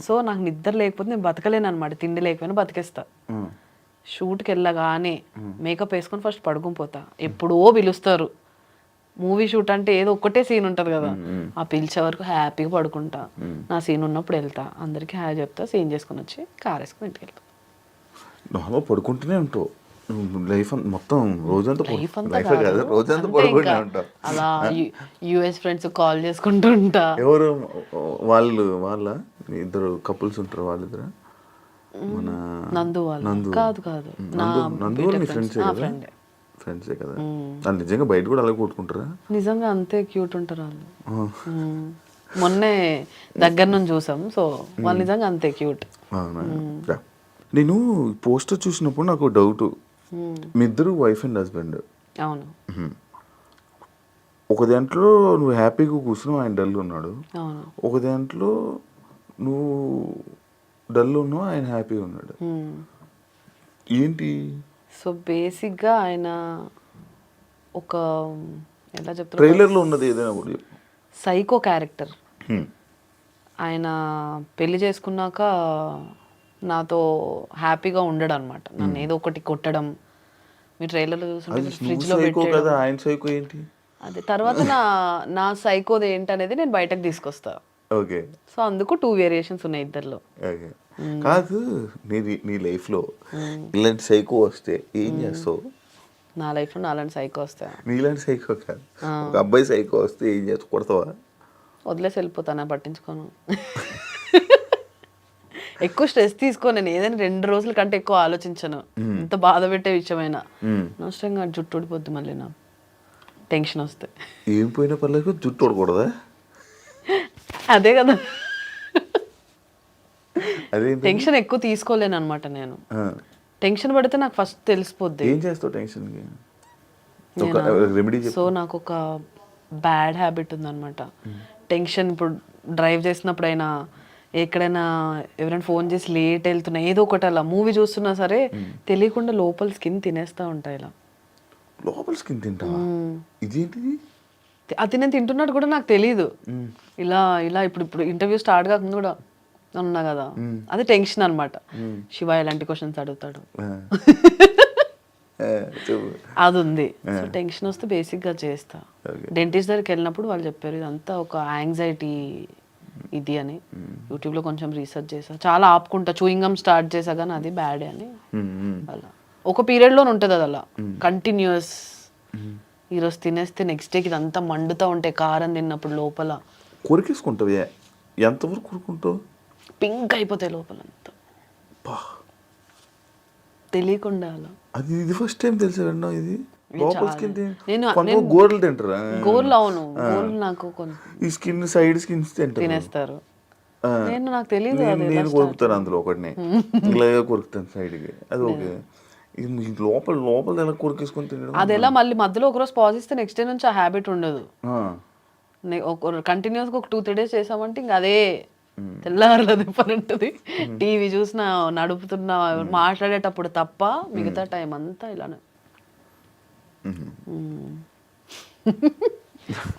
సో నాకు నిద్ర లేకపోతే నేను బతకలేను అనమాట. తిండి లేకపోయినా బతికేస్తా. షూట్కి వెళ్ళగానే మేకప్ వేసుకొని ఫస్ట్ పడుకుని పోతా. ఎప్పుడో పిలుస్తారు. మూవీ షూట్ అంటే ఏదో ఒక్కటే సీన్ ఉంటుంది కదా, ఆ పిలిచే వరకు హ్యాపీగా పడుకుంటా. నా సీన్ ఉన్నప్పుడు వెళ్తా, అందరికీ హాయ్ చెప్తా, సీన్ చేసుకుని వచ్చి కార్ వేసుకుని ఇంటికి వెళ్తా. నాలో పడుకుంటూనే ఉంటావు లైఫ్ మొత్తం, రోజంతా అలా యుఎస్ ఫ్రెండ్స్ కాల్ చేసుకుంటూ ఉంటా. ఎవరు వాళ్ళ ఇద్దరు కపుల్స్ ఉంటారు, వాళ్ళిద్దరు మన నందు వాళ్ళు కాదు ఫ్రెండ్సే కదా. నిజంగా బయట కూడా అలాగే కొట్టుకుంటారా? నిజంగా అంతే క్యూట్ ఉంటారు వాళ్ళు. మొన్నే దగ్గర నుంచి చూసాం. సో వాళ్ళు నిజంగా అంతే క్యూట్. నేను పోస్టర్ చూసినప్పుడు నాకు డౌట్, మీ ఇద్దరు వైఫ్ అండ్ హస్బెండ్. అవును. ఒక దాంట్లో నువ్వు హ్యాపీగా కూర్చున్నావు, ఆయన డల్ ఉన్నాడు. ఒక దాంట్లో నువ్వు డల్ ఉన్నావు, ఆయన హ్యాపీగా ఉన్నాడు. ఏంటి? సో బేసిక్గా ఆయన ఒక ఎలా చెప్తారు, ట్రైలర్లో ఉన్నది ఏదైనా కూడా సైకో క్యారెక్టర్. ఆయన పెళ్లి చేసుకున్నాక నాతో హ్యాపీగా ఉండడు అనమాట. నన్ను ఏదో ఒకటి కొట్టడం, మీ ట్రైలర్లో చూస్తుంటే ఫ్రిడ్జ్లో పెట్టడం. ఆయన సైకో ఏంటి? అదే తర్వాత నా సైకోది ఏంటనేది నేను బయటకు తీసుకొస్తా. ఓకే. సో అందుకు 2 వేరియేషన్స్ ఉన్నాయి ఇద్దరిలో. కాదు, నీ లైఫ్లో ఇలాంటి సైకో వస్తే ఏం చేస్తావు? నా లైఫ్లో నాలాంటి సైకో వస్తా? నీలాంటి సైకో కాదు, ఒక అబ్బాయి సైకో వస్తే ఏం చేస్తావు? కొడతావా? వదిలేసి వెళ్ళిపోతానా, పట్టించుకోను. ఎక్కువ స్ట్రెస్ తీసుకోను నేను. ఏదైనా 2 రోజుల కంటే ఎక్కువ ఆలోచించను. ఇంత బాధ పెట్టే విషయమైనా. నష్టంగా జుట్టు ఊడిపోద్ది మళ్ళీ నాకు టెన్షన్ వస్తే. ఏం పోయినా పర్లేదు, జుట్టు ఊడకూడదా? అదే కదా, టెన్షన్ ఎక్కువ తీసుకోలేను అనమాట నేను. టెన్షన్ పడితే నాకు ఫస్ట్ తెలిసిపోద్ది. ఏం చేస్తావు టెన్షన్? సో నాకు ఒక బ్యాడ్ హ్యాబిట్ ఉందన్నమాట. టెన్షన్ ఇప్పుడు డ్రైవ్ చేసినప్పుడైనా, ఎక్కడైనా ఎవరైనా ఫోన్ చేసి లేట్ వెళ్తున్నా, ఏదో ఒకటి అలా మూవీ చూస్తున్నా సరే తెలియకుండా లోపల స్కిన్ తినేస్తా ఉంటాయి. ఇలా లోపల స్కిన్ తింటావా? ఇదేంటిది? అది నేను తింటున్నట్టు కూడా నాకు తెలీదు. ఇలా ఇలా ఇప్పుడు ఇంటర్వ్యూ స్టార్ట్ కాకముందు కూడా ఉన్నా కదా, అది టెన్షన్ అనమాట. శివ ఎలాంటి క్వశ్చన్స్ అడుగుతాడు అది ఉంది. సో టెన్షన్ వస్తే బేసిక్గా చేస్తా. డెంటిస్ట్ దగ్గరికి వెళ్ళినప్పుడు వాళ్ళు చెప్పారు ఇదంతా ఒక యాంగ్జైటీ ఇది అని. యూట్యూబ్లో కొంచెం రీసెర్చ్ చేసా, చాలా ఆపుకుంటా, చూయింగ్ గమ్ స్టార్ట్ చేసా కానీ అది బ్యాడే అని. అలా ఒక పీరియడ్లోనే ఉంటుంది అది, అలా కంటిన్యూస్. ఈరోజు తినేస్తే నెక్స్ట్ డేకి ఇదంతా మండుతూ ఉంటాయి, కారం తిన్నప్పుడు లోపల. కొరికేసుకుంటావు? ఎంతవరకు కొరుకుంటావు? పింక్ అయిపోతాయి లోపల అంతా. తెలియకుండా అలా అది ఇది ఫస్ట్ టైం తెలిసా విన్నాం ఇది. లోపల స్కిన్ నేను గోర్లు తింటారా? గోర్లు అవును, గోర్లు నాకు కొంచెం ఈ స్కిన్ సైడ్ స్కిన్స్ తింటారు. తినేస్తారు. నాకు తెలియదు. నేను కొరుకుతాను అందులో ఒకటిని, ఇలాగే కొరుకుతాను సైడ్కి. అది ఓకే. లోపల లోపల ఎలా కొరికేసుకొని తినడం, అది ఎలా మళ్ళీ మధ్యలో ఒకరోజు పాజ్ ఇస్తే నెక్స్ట్ డే నుంచి ఆ హ్యాబిట్ ఉండదు. కంటిన్యూస్గా ఒక 2-3 days చేసామంటే ఇంకా అదే తెల్లారలేదు పని ఉంటుంది. టీవీ చూసినా, నడుపుతున్నా, మాట్లాడేటప్పుడు తప్ప మిగతా టైం అంతా ఇలానే.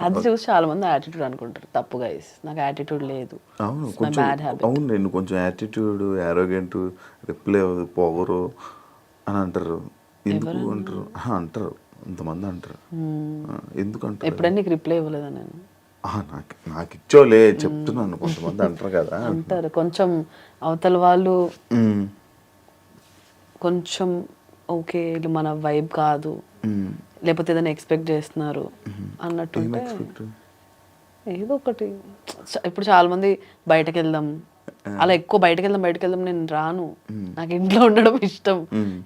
అది చూసి చాలా మంది యాటిట్యూడ్ అనుకుంటారు. తప్పు గైస్, నాకు యాటిట్యూడ్ లేదు. అవును కొంచెం, అవును నేను కొంచెం యాటిట్యూడ్, యారోగెంట్, రిప్లై పొగరు అని అంటారు. ఎందుకు అంటారు? అంటారు, ఇంతమంది అంటారు. ఎందుకు అంటారు? ఎప్పుడైనా నీకు రిప్లై ఇవ్వలేదా నేను? నాకు ఇచ్చోలే చెప్తున్నాను, కొంతమంది అంటారు కదా. అంటారు కొంచెం అవతల వాళ్ళు కొంచెం ఓకే ఇది మన వైబ్ కాదు, లేకపోతే ఏదైనా ఎక్స్పెక్ట్ చేస్తున్నారు అన్నట్టు. ఏదో ఒకటి. ఇప్పుడు చాలా మంది బయటకు వెళ్దాం, అలా ఎక్కువ బయటకు వెళ్దాం నేను రాను. నాకు ఇంట్లో ఉండడం ఇష్టం.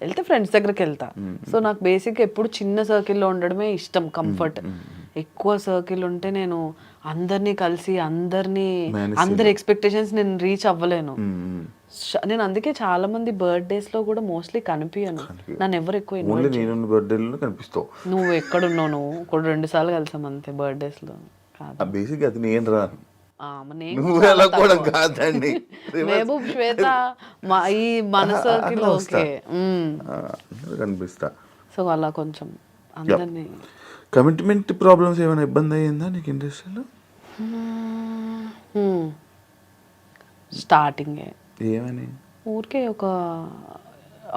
వెళ్తే ఫ్రెండ్స్ దగ్గరికి వెళ్తా. సో నాకు బేసిక్గా ఎప్పుడు చిన్న సర్కిల్లో ఉండడమే ఇష్టం, కంఫర్ట్. ఎక్కువ సర్కిల్ ఉంటే నేను అందరినీ కలిసి అందరి ఎక్స్పెక్టేషన్స్ నేను రీచ్ అవ్వలేను. నేను అందుకే చాలా మంది బర్త్డేస్ లో కూడా మోస్ట్లీ కనిపించను. నన్ను ఎవరు ఎక్కువ కనిపిస్తావు. నువ్వు ఎక్కడున్నావు? నువ్వు కూడా 2 సార్లు కలిసాం అంతే బర్త్డేస్ లో. బేసిక్ అది నేను రాను. కాదండి మహబూబ్, శ్వేత, ఈ మన సర్కిల్ ఓకే కనిపిస్తా. సో అలా కొంచెం అందరినీ. కమిట్మెంట్ ప్రాబ్లమ్స్ ఏమైనా ఇబ్బంది అయ్యిందా నీకు ఇండస్ట్రీలో? స్టార్టింగే ఏమని? ఊరికే ఒక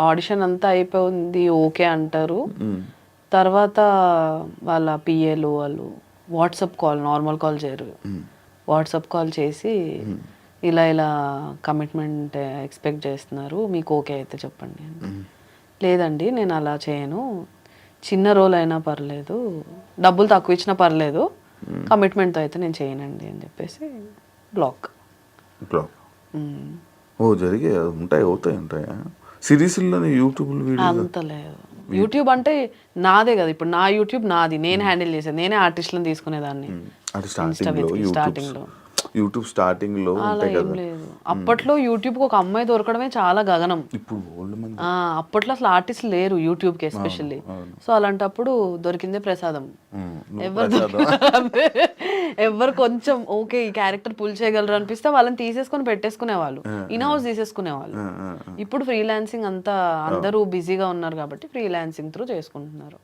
ఆడిషన్ అంతా అయిపోయింది, ఓకే అంటారు. తర్వాత వాళ్ళ పిఏలు వాళ్ళు వాట్సాప్ కాల్, నార్మల్ కాల్ చేయరు, వాట్సాప్ కాల్ చేసి ఇలా కమిట్మెంట్ ఎక్స్పెక్ట్ చేస్తున్నారు, మీకు ఓకే అయితే చెప్పండి. లేదండి నేను అలా చేయను, చిన్న రోల్ అయినా పర్లేదు, డబ్బులు తక్కువ ఇచ్చినా పర్లేదు, కమిట్మెంట్తో అయితే నేను చేయనండి అని చెప్పేసి బ్లాక్. ఓ జరిగే అవుతాయా సిరీస్లోనే? యూట్యూబ్ అంత లేదు. యూట్యూబ్ అంటే నాదే కదా, ఇప్పుడు నా యూట్యూబ్ నాది, నేను హ్యాండిల్ చేసేది, నేనే ఆర్టిస్ట్లను తీసుకునేదాన్ని స్టార్టింగ్లో. యూట్యూబ్ స్టార్టింగ్ లో ఉంటాయి కదా. లేదు అప్పట్లో యూట్యూబ్ కి ఒక అమ్మాయి దొరకడమే చాలా గగనం. ఇప్పుడు అప్పట్లో అసలు ఆర్టిస్ట్ లేరు యూట్యూబ్ కి ఎస్పెషల్లీ. సో అలాంటప్పుడు దొరికిందే ప్రసాదం. ఎవరు కొంచెం ఓకే ఈ క్యారెక్టర్ పుల్ చేయగలరు అనిపిస్తే వాళ్ళని తీసేసుకొని పెట్టేసుకునేవాళ్ళు, ఇన్ హౌస్ తీసేసుకునేవాళ్ళు. ఇప్పుడు ఫ్రీలాన్సింగ్ అంతా అందరూ బిజీగా ఉన్నారు కాబట్టి ఫ్రీలాన్సింగ్ త్రూ చేసుకుంటున్నారు.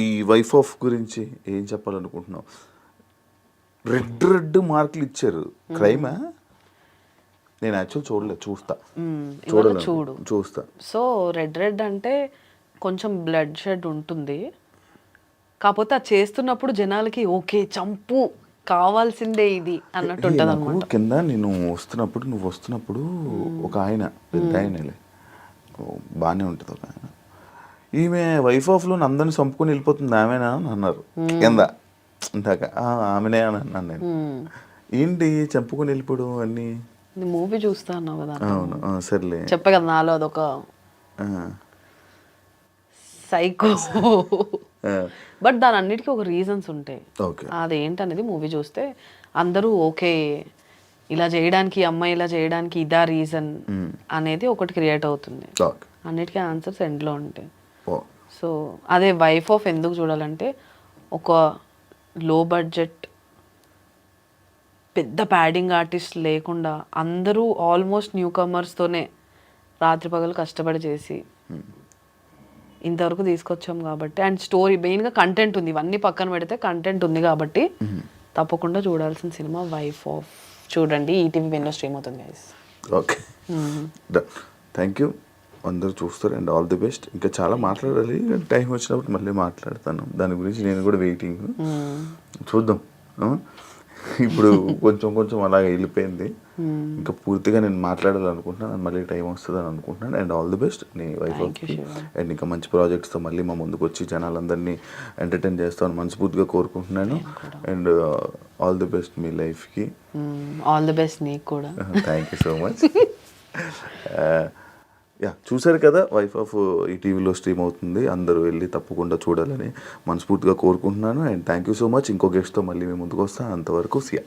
ఈ వైఫ్ ఆఫ్ గురించి ఏం చెప్పాలనుకుంటున్నావు? రెడ్ మార్కులు ఇచ్చారు, క్రైమా? నేను యాక్చువల్ చూడలేదు, చూస్తా. సో రెడ్ అంటే కొంచెం బ్లడ్ షెడ్ ఉంటుంది, కాకపోతే అది చేస్తున్నప్పుడు జనాలకి ఓకే చంపు కావాల్సిందే ఇది అన్నట్టు ఉంటుంది అనమాట. కింద నువ్వు వస్తున్నప్పుడు ఒక ఆయన పెద్ద ఆయనలే బాగానే ఉంటుంది, ఒక ఆయన, ఈమె వైఫ్ ఆఫ్ లో అందరిని చంపుకొని వెళ్ళిపోతుంది ఆమెనా అని అన్నారు కింద. ఇందాక ఆమెనే అని అన్నాను నేను. ఏంటి చంపుకొని వెళ్ళిపోవడం అన్ని? మూవీ చూస్తా అన్నావు కదా. అవును సర్లే చెప్పే కదా, నాలో అదొక సైకో. బట్ దాని అన్నిటికీ ఒక రీజన్స్ ఉంటాయి. అదేంటనేది మూవీ చూస్తే అందరూ ఓకే ఇలా చేయడానికి, అమ్మాయి ఇలా చేయడానికి ఇదా రీజన్ అనేది ఒకటి క్రియేట్ అవుతుంది. అన్నిటికీ ఆన్సర్స్ ఎండ్లో ఉంటాయి. సో అదే వైఫ్ ఆఫ్ ఎందుకు చూడాలంటే, ఒక లో బడ్జెట్ పెద్ద ప్యాడింగ్ ఆర్టిస్ట్ లేకుండా అందరూ ఆల్మోస్ట్ న్యూ కమర్స్తోనే రాత్రి పగలు కష్టపడి చేసి ఇంతవరకు తీసుకొచ్చాం కాబట్టి, అండ్ స్టోరీ మెయిన్గా కంటెంట్ ఉంది, ఇవన్నీ పక్కన పెడితే కంటెంట్ ఉంది కాబట్టి తప్పకుండా చూడాల్సిన సినిమా వైఫ్ ఆఫ్. చూడండి, ఈటీవీ విన్లో స్ట్రీమ్ అవుతుంది గైస్. ఓకే థ్యాంక్ యూ, అందరూ చూస్తారు అండ్ ఆల్ ది బెస్ట్. ఇంకా చాలా మాట్లాడాలి, టైం వచ్చినప్పుడు మళ్ళీ మాట్లాడతాను దాని గురించి. నేను కూడా వెయిటింగ్, చూద్దాం. ఇప్పుడు కొంచెం అలాగే వెళ్ళిపోయింది, ఇంకా పూర్తిగా నేను మాట్లాడాలనుకుంటున్నాను, మళ్ళీ టైం వస్తుంది అని అనుకుంటున్నాను. అండ్ ఆల్ ది బెస్ట్ నీ వైఫ్ అండ్ ఇంకా మంచి ప్రాజెక్ట్స్తో మళ్ళీ మా ముందుకు వచ్చి జనాలందరినీ ఎంటర్టైన్ చేస్తామని మనస్ఫూర్తిగా కోరుకుంటున్నాను. అండ్ ఆల్ ది బెస్ట్ మీ లైఫ్కి. ఆల్ ది బెస్ట్ నీకు కూడా. Thank you so much. Yeah చూశారు కదా, వైఫ్ ఆఫ్ ఈ టీవీలో స్ట్రీమ్ అవుతుంది, అందరూ వెళ్ళి తప్పకుండా చూడాలని మనస్ఫూర్తిగా కోరుకుంటున్నాను. And thank you so much. ఇంకో గెస్ట్తో మళ్ళీ మేము ముందుకు వస్తాను. అంతవరకు సియా.